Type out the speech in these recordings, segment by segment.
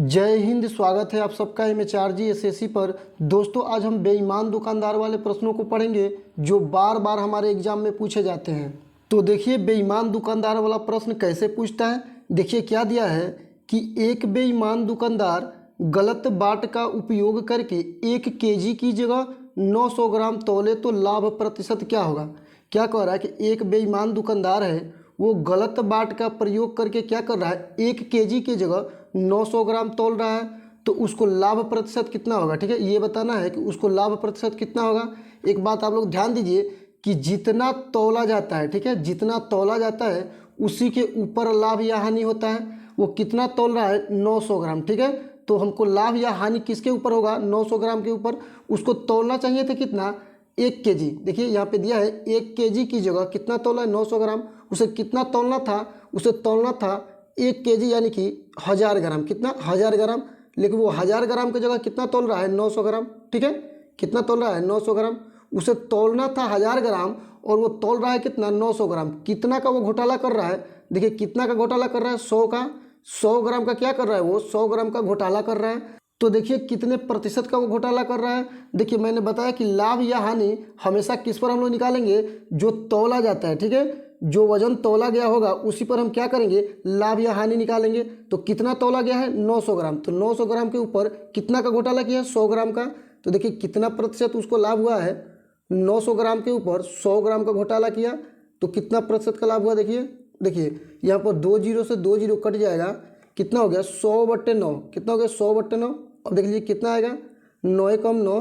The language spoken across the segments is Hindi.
जय हिंद। स्वागत है आप सबका MHRG SSC पर। दोस्तों आज हम बेईमान दुकानदार वाले प्रश्नों को पढ़ेंगे जो बार बार हमारे एग्जाम में पूछे जाते हैं। तो देखिए बेईमान दुकानदार वाला प्रश्न कैसे पूछता है। देखिए क्या दिया है कि एक बेईमान दुकानदार गलत बाट का उपयोग करके 1 केजी की जगह 900 ग्राम तौले तो लाभ प्रतिशत क्या होगा। क्या कह रहा है कि एक बेईमान दुकानदार है वो गलत बाट का प्रयोग करके क्या कर रहा है, 1 केजी की जगह 900 ग्राम तौल रहा है तो उसको लाभ प्रतिशत कितना होगा। ठीक है, ये बताना है कि उसको लाभ प्रतिशत कितना होगा। एक बात आप लोग ध्यान दीजिए कि जितना तौला जाता है, ठीक है, जितना तौला जाता है उसी के ऊपर लाभ या हानि होता है। वो कितना तौल रहा है, 900 ग्राम। ठीक है, तो हमको लाभ या हानि किसके ऊपर होगा, 900 ग्राम के ऊपर। उसको तौलना चाहिए था कितना, 1 केजी। देखिए यहाँ पे दिया है 1 केजी की जगह कितना तौला है, 900 ग्राम। उसे कितना तौलना था, उसे तौलना था 1 केजी यानी कि 1000 ग्राम। कितना, 1000 ग्राम। लेकिन वो 1000 ग्राम की जगह कितना तौल रहा है, 900 ग्राम। ठीक है, कितना तौल रहा है, 900 ग्राम। उसे तौलना था 1000 ग्राम और वो तौल रहा है कितना, 900 ग्राम। कितना का वो घोटाला कर रहा है, देखिए कितना का घोटाला कर रहा है, 100 का। 100 ग्राम का क्या कर रहा है, वो 100 ग्राम का घोटाला कर रहा है। तो देखिए कितने प्रतिशत का वो घोटाला कर रहा है। देखिए मैंने बताया कि लाभ या हानि हमेशा किस पर हम लोग निकालेंगे, जो तौला जाता है। ठीक है, जो वजन तौला गया होगा उसी पर हम क्या करेंगे, लाभ या हानि निकालेंगे। तो कितना तौला गया है, 900 ग्राम। तो 900 ग्राम के ऊपर कितना का घोटाला किया है, 100 ग्राम का। तो देखिए कितना प्रतिशत उसको लाभ हुआ है, 900 ग्राम के ऊपर 100 ग्राम का घोटाला किया तो कितना प्रतिशत का लाभ हुआ। देखिए यहाँ पर 2 जीरो से 2 जीरो कट जाएगा, कितना हो गया, 100/9। कितना हो गया, 100/9। अब देख लीजिए कितना आएगा, 9 एकम 9,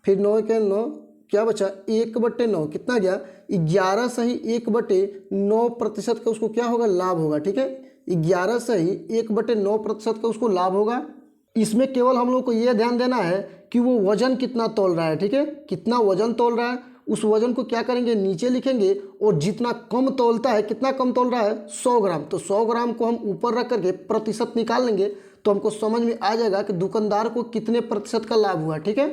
फिर 9 के 9, क्या बचा, 1/9। कितना गया, 11 सही 1/9 प्रतिशत का उसको क्या होगा, लाभ होगा। ठीक है, 11 सही 1/9 प्रतिशत का उसको लाभ होगा। इसमें केवल हम लोग को यह ध्यान देना है कि वो वजन कितना तौल रहा है। ठीक है, कितना वजन तौल रहा है, उस वजन को क्या करेंगे, नीचे लिखेंगे। और जितना कम तौलता है, कितना कम तौल रहा है, 100 ग्राम। तो 100 ग्राम को हम ऊपर रख करके प्रतिशत निकाल लेंगे तो हमको समझ में आ जाएगा कि दुकानदार को कितने प्रतिशत का लाभ हुआ। ठीक है,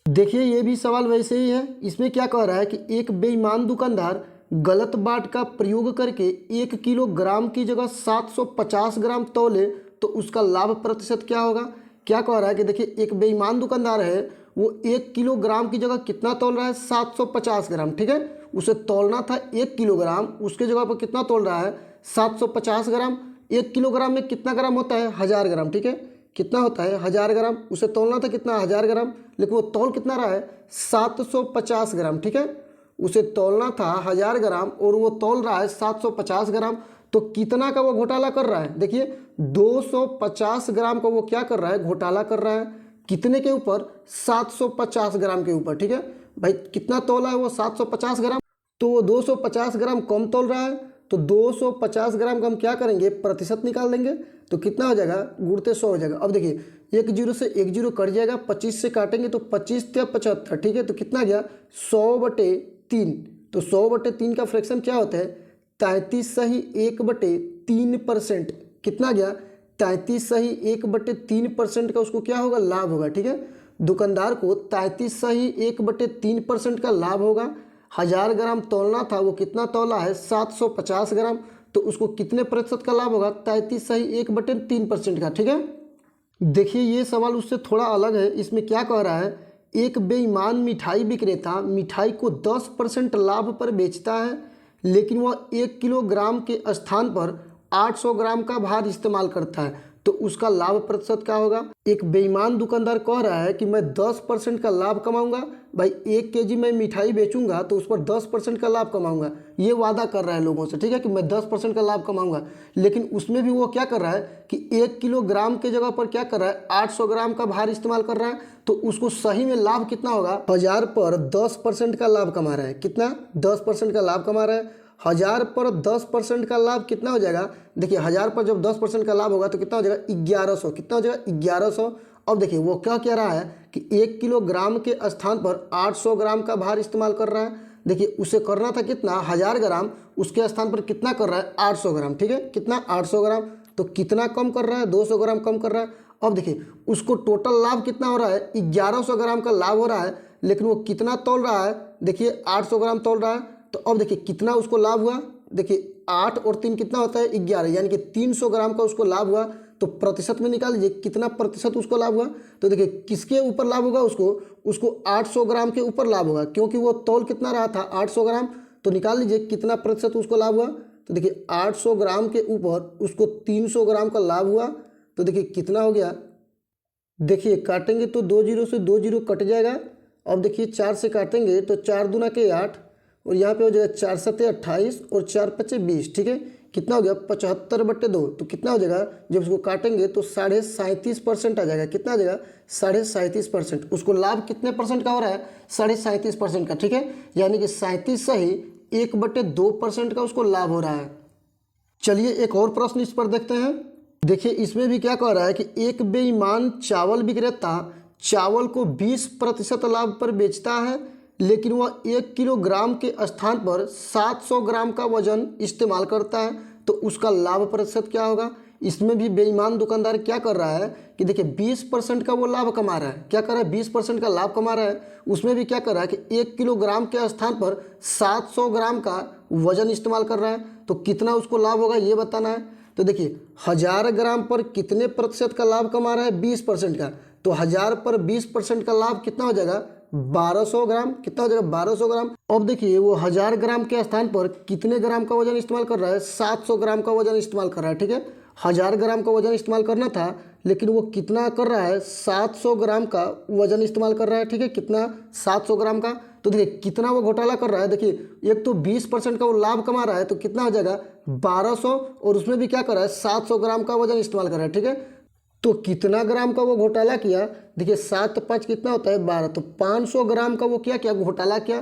देखिए ये भी सवाल वैसे ही है। इसमें क्या कह रहा है कि एक बेईमान दुकानदार गलत बाट का प्रयोग करके 1 किलोग्राम की जगह 750 ग्राम तौले तो उसका लाभ प्रतिशत क्या होगा। क्या कह रहा है कि देखिए एक बेईमान दुकानदार है वो 1 किलोग्राम की जगह कितना तौल रहा है, 750 ग्राम। ठीक है, उसे तौलना था 1 किलोग्राम, उसके जगह पर कितना तौल रहा है, 750 ग्राम। 1 किलोग्राम में कितना ग्राम होता है, 1000 ग्राम। ठीक है, कितना होता है, 1000 ग्राम। उसे तौलना था कितना, 1000 ग्राम, लेकिन वो तौल कितना रहा है, 750 ग्राम। ठीक है, उसे तौलना था 1000 ग्राम और वो तौल रहा है 750 ग्राम। तो कितना का वो घोटाला कर रहा है, देखिए 250 ग्राम का वो क्या कर रहा है, घोटाला कर रहा है। कितने के ऊपर, 750 ग्राम के ऊपर। ठीक है भाई, कितना तौला है वो, 750 ग्राम। तो वो 250 ग्राम कम तौल रहा है। तो 250 ग्राम का हम क्या करेंगे, प्रतिशत निकाल देंगे। तो कितना हो जाएगा, गुणते 100 हो जाएगा। अब देखिए 1 जीरो से 1 जीरो कट जाएगा, 25 से काटेंगे तो 25 या 75। ठीक है, तो कितना गया, 100/3। तो 100/3 का फ्रैक्शन क्या होता है, 33 सही 1/3%। कितना गया, 33 सही 1/3% का उसको क्या होगा, लाभ होगा। ठीक है, दुकानदार को 33 सही 1/3% का लाभ होगा। 1000 ग्राम तौलना था, वो कितना तौला है, 750 ग्राम। तो उसको कितने प्रतिशत का लाभ होगा, 33 सही 1/3% का। ठीक है, देखिए ये सवाल उससे थोड़ा अलग है। इसमें क्या कह रहा है, एक बेईमान मिठाई विक्रेता मिठाई को 10% लाभ पर बेचता है, लेकिन वह 1 किलोग्राम के स्थान पर 800 ग्राम का भार इस्तेमाल करता है तो उसका लाभ प्रतिशत क्या होगा। एक बेईमान दुकानदार कह रहा है कि मैं 10% का लाभ कमाऊंगा। भाई 1 केजी मैं मिठाई बेचूंगा तो उस पर 10% का लाभ कमाऊंगा, ये वादा कर रहा है लोगों से। ठीक है, कि मैं 10% का लाभ कमाऊंगा, लेकिन उसमें भी वो क्या कर रहा है कि 1 किलोग्राम के जगह पर क्या कर रहा है, 800 ग्राम का भार इस्तेमाल कर रहा है। तो उसको सही में लाभ कितना होगा, 1000 पर 10% का लाभ कमा रहा है। कितना, 10% का लाभ कमा रहा है। 1000 पर 10% का लाभ कितना हो जाएगा, देखिए 1000 पर जब 10% का लाभ होगा तो कितना हो जाएगा, 1100। कितना हो जाएगा, 1100। अब देखिए वो क्या कह रहा है कि 1 किलोग्राम के स्थान पर 800 ग्राम का भार इस्तेमाल कर रहा है। देखिए उसे करना था कितना, 1000 ग्राम, उसके स्थान पर कितना कर रहा है, 800 ग्राम। ठीक है, कितना, 800 ग्राम। तो कितना कम कर रहा है, 200 ग्राम कम कर रहा है। अब देखिए उसको टोटल लाभ कितना हो रहा है, 1100 ग्राम का लाभ हो रहा है, लेकिन वो कितना तौल रहा है, देखिए 800 ग्राम तौल रहा है। तो अब देखिए कितना उसको लाभ हुआ, देखिए 8 और 3 कितना होता है, 11, यानी कि 300 ग्राम का उसको लाभ हुआ। तो प्रतिशत में निकाल लीजिए कितना प्रतिशत उसको लाभ हुआ। तो देखिए किसके ऊपर लाभ होगा, उसको 800 ग्राम के ऊपर लाभ होगा, क्योंकि वो तौल कितना रहा था 800 ग्राम। तो निकाल लीजिए कितना प्रतिशत उसको लाभ हुआ। तो देखिए 800 ग्राम के ऊपर उसको 300 ग्राम का लाभ हुआ। तो देखिए कितना हो गया, देखिए काटेंगे तो 2 जीरो से 2 जीरो कट जाएगा। अब देखिए 4 से काटेंगे तो 4 दूना के 8 और यहाँ पे हो जाएगा 4 सत्ते 28 और 4 पच्चे 20। ठीक है, कितना हो गया 75/2। तो कितना हो जाएगा, जब उसको काटेंगे तो 37.5% आ जाएगा। कितना आ जाएगा 37.5%। उसको लाभ कितने परसेंट का हो रहा है, 37.5% का। ठीक है, यानी कि 37 सही 1/2% का उसको लाभ हो रहा है। चलिए एक और प्रश्न इस पर देखते हैं। देखिए इसमें भी क्या कह रहा है कि एक बेईमान चावल विक्रेता चावल को 20% लाभ पर बेचता है, लेकिन वह 1 किलोग्राम के स्थान पर 700 ग्राम का वजन इस्तेमाल करता है, तो उसका लाभ प्रतिशत क्या होगा। इसमें भी बेईमान दुकानदार क्या कर रहा है कि देखिए 20% का वो लाभ कमा रहा है। क्या कर रहा है, 20% का लाभ कमा रहा है। उसमें भी क्या कर रहा है कि 1 किलोग्राम के स्थान पर 700 ग्राम का वजन इस्तेमाल कर रहा है, तो कितना उसको लाभ होगा ये बताना है। तो देखिए 1000 ग्राम पर कितने प्रतिशत का लाभ कमा रहा है, 20% का। तो 1000 पर 20% का लाभ कितना हो जाएगा, 1200 ग्राम। कितना हो जाएगा 1200 ग्राम। अब देखिए वो 1000 ग्राम के स्थान पर कितने ग्राम का वजन इस्तेमाल कर रहा है, 700 ग्राम का वजन इस्तेमाल कर रहा है। ठीक है, 1000 ग्राम का वजन इस्तेमाल करना था, लेकिन वो कितना कर रहा है, 700 ग्राम का वजन इस्तेमाल कर रहा है। ठीक है, कितना 700 ग्राम का। तो देखिए कितना वो घोटाला कर रहा है। देखिए एक तो 20% का वो लाभ कमा रहा है, तो कितना हो जाएगा 1200, और उसमें भी क्या कर रहा है 700 ग्राम का वजन इस्तेमाल कर रहा है। ठीक है, तो कितना ग्राम का वो घोटाला किया, देखिए 7 5 कितना होता है 12, तो 500 ग्राम का वो क्या किया, घोटाला किया।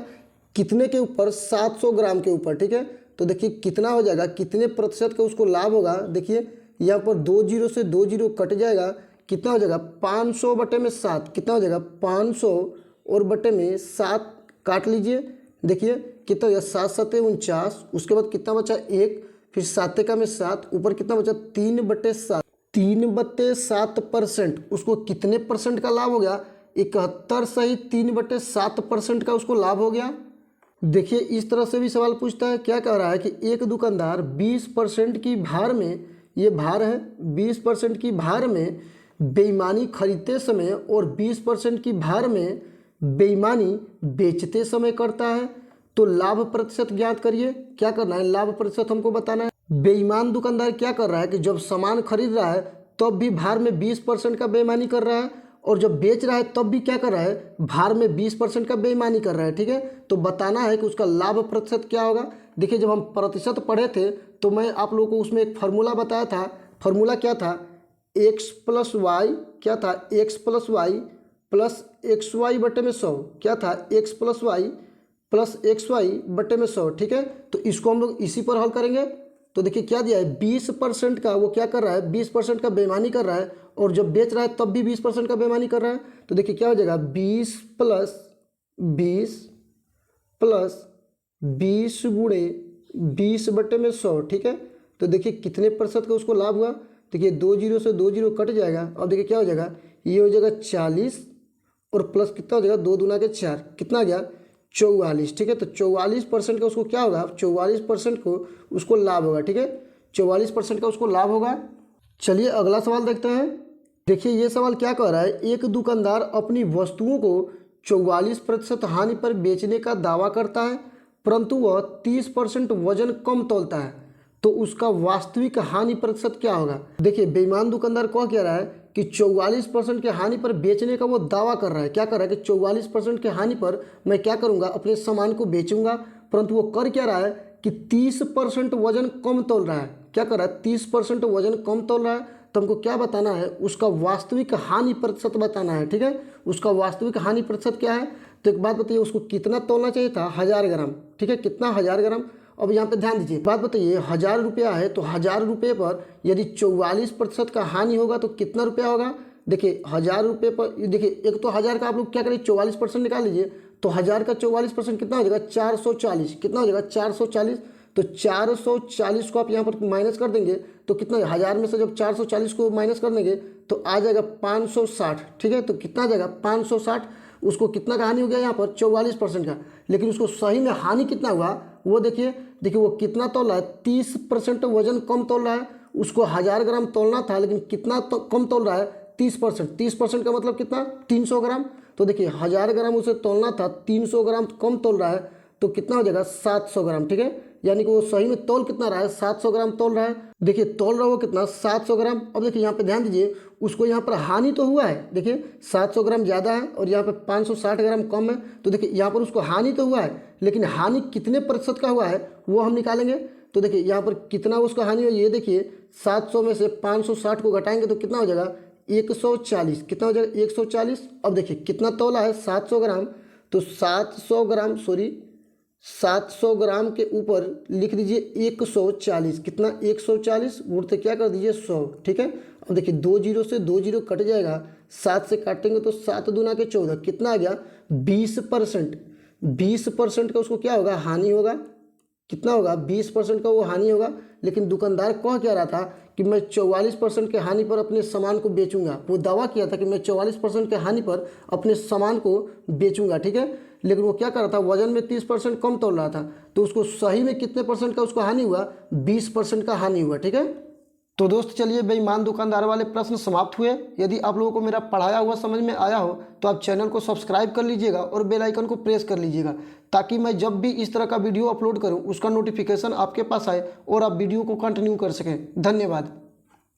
कितने के ऊपर, 700 ग्राम के ऊपर। ठीक है, तो देखिए कितना हो जाएगा, कितने प्रतिशत का उसको लाभ होगा। देखिए यहाँ पर 2 जीरो से 2 जीरो कट जाएगा, कितना हो जाएगा 500/7। कितना हो जाएगा 500 और बटे में 7 काट लीजिए। देखिए कितना हो गया 7 सत्ते 49, उसके बाद कितना बचा 1, फिर 7 का में 7, ऊपर कितना बचा 3/7। 3/7% उसको कितने परसेंट का लाभ हो गया, 71 सही 3/7% का उसको लाभ हो गया। देखिए इस तरह से भी सवाल पूछता है। क्या कह रहा है कि एक दुकानदार 20% की भार में, ये भार है, 20% की भार में बेईमानी खरीदते समय और 20% की भार में बेईमानी बेचते समय करता है, तो लाभ प्रतिशत ज्ञात करिए। क्या करना है, लाभ प्रतिशत हमको बताना है। बेईमान दुकानदार क्या कर रहा है कि जब सामान खरीद रहा है तब भी भार में 20% का बेईमानी कर रहा है, और जब बेच रहा है तब भी क्या कर रहा है, भार में 20% का बेईमानी कर रहा है। ठीक है, तो बताना है कि उसका लाभ प्रतिशत क्या होगा। देखिए जब हम प्रतिशत पढ़े थे तो मैं आप लोगों को उसमें एक फार्मूला बताया था। फार्मूला क्या था, x + y, क्या था x + y प्लस XY/100। क्या था x + y प्लस XY/100। ठीक है, तो इसको हम लोग इसी पर हल करेंगे। तो देखिए क्या दिया है, 20% का वो क्या कर रहा है, 20% का बेईमानी कर रहा है, और जब बेच रहा है तब भी 20% का बेईमानी कर रहा है। तो देखिए क्या हो जाएगा 20 + 20 प्लस 20 गुणे 20/100। ठीक है, तो देखिए कितने प्रतिशत का उसको लाभ हुआ। देखिए 2 जीरो से 2 जीरो कट जाएगा। अब देखिए क्या हो जाएगा, ये हो जाएगा 40 और प्लस कितना हो जाएगा 2 दूना के 4, कितना आ गया 44। ठीक है, तो 44% का उसको क्या होगा, 44% को उसको लाभ होगा। ठीक है, 44% का उसको लाभ होगा। चलिए अगला सवाल देखते हैं। देखिए ये सवाल क्या कह रहा है, एक दुकानदार अपनी वस्तुओं को 44% हानि पर बेचने का दावा करता है, परंतु वह 30% वजन कम तौलता है, तो उसका वास्तविक हानि प्रतिशत क्या होगा। देखिए बेईमान दुकानदार कह रहा है कि 44% के हानि पर बेचने का वो दावा कर रहा है। क्या कर रहा है कि 44% के हानि पर मैं क्या करूंगा, अपने सामान को बेचूंगा, परंतु वो कर क्या रहा है कि 30% वजन कम तौल रहा है। क्या कर रहा है, 30% वजन कम तौल रहा है। तो हमको क्या बताना है, उसका वास्तविक हानि प्रतिशत बताना है। ठीक है, उसका वास्तविक हानि प्रतिशत क्या है। तो एक बात बताइए, उसको कितना तौलना चाहिए था, 1000 ग्राम। ठीक है, कितना 1000 ग्राम। अब यहाँ पे ध्यान दीजिए, बात बताइए 1000 रुपया है, तो 1000 रुपये पर यदि 44% का हानि होगा तो कितना रुपया होगा। देखिए 1000 रुपये पर, देखिए एक तो 1000 का आप लोग क्या करिए 44% निकाल लीजिए, तो 1000 का 44% कितना हो जाएगा 440। कितना हो जाएगा 440। तो 440 को आप यहाँ पर माइनस कर देंगे तो कितना, 1000 में से जब 440 को माइनस कर देंगे तो आ जाएगा 560। ठीक है, तो कितना आ जाएगा 560। उसको कितना का हानि हो गया यहाँ पर 44% का, लेकिन उसको सही में हानि कितना हुआ वो देखिए। देखिए वो कितना तौल रहा है, 30% वजन कम तौल रहा है। उसको 1000 ग्राम तोलना था, लेकिन कितना तो कम तोल रहा है 30%। 30% का मतलब कितना 300 ग्राम। तो देखिए 1000 ग्राम उसे तोलना था, 300 ग्राम कम तोल रहा है, तो कितना हो जाएगा 700 ग्राम। ठीक है, यानी कि वो सही में तोल कितना रहा है 700 ग्राम तोल रहा है। देखिए तोल रहा है वो कितना 700 ग्राम। अब देखिए यहाँ पे ध्यान दीजिए, उसको यहाँ पर हानि तो हुआ है। देखिए 700 ग्राम ज़्यादा है और यहाँ पे 560 ग्राम कम है, तो देखिए यहाँ पर उसको हानि तो हुआ है, लेकिन हानि कितने प्रतिशत का हुआ है वो हम निकालेंगे। तो देखिए यहाँ पर कितना उसका हानि हो, ये देखिए 700 में से 560 को घटाएंगे तो कितना हो जाएगा 140। कितना हो जाएगा 140। अब देखिए कितना तोला है 700 ग्राम, तो 700 ग्राम के ऊपर लिख दीजिए 140। कितना 140 गुणते क्या कर दीजिए 100। ठीक है, अब देखिए 2 जीरो से 2 जीरो कट जाएगा, 7 से काटेंगे तो 7 दूना के 14, कितना आ गया 20%। 20% का उसको क्या होगा हानि होगा। कितना होगा 20% का वो हानि होगा। लेकिन दुकानदार कह क्या रहा था कि मैं 44% के हानि पर अपने सामान को बेचूंगा। वो दावा किया था कि मैं 44% के हानि पर अपने सामान को बेचूंगा। ठीक है, लेकिन वो क्या कर रहा था वजन में 30% कम तोल रहा था, तो उसको सही में कितने परसेंट का उसको हानि हुआ 20% का हानि हुआ। ठीक है, तो दोस्त चलिए बेईमान दुकानदार वाले प्रश्न समाप्त हुए। यदि आप लोगों को मेरा पढ़ाया हुआ समझ में आया हो तो आप चैनल को सब्सक्राइब कर लीजिएगा और बेल आइकन को प्रेस कर लीजिएगा, ताकि मैं जब भी इस तरह का वीडियो अपलोड करूं उसका नोटिफिकेशन आपके पास आए और आप वीडियो को कंटिन्यू कर सकें। धन्यवाद।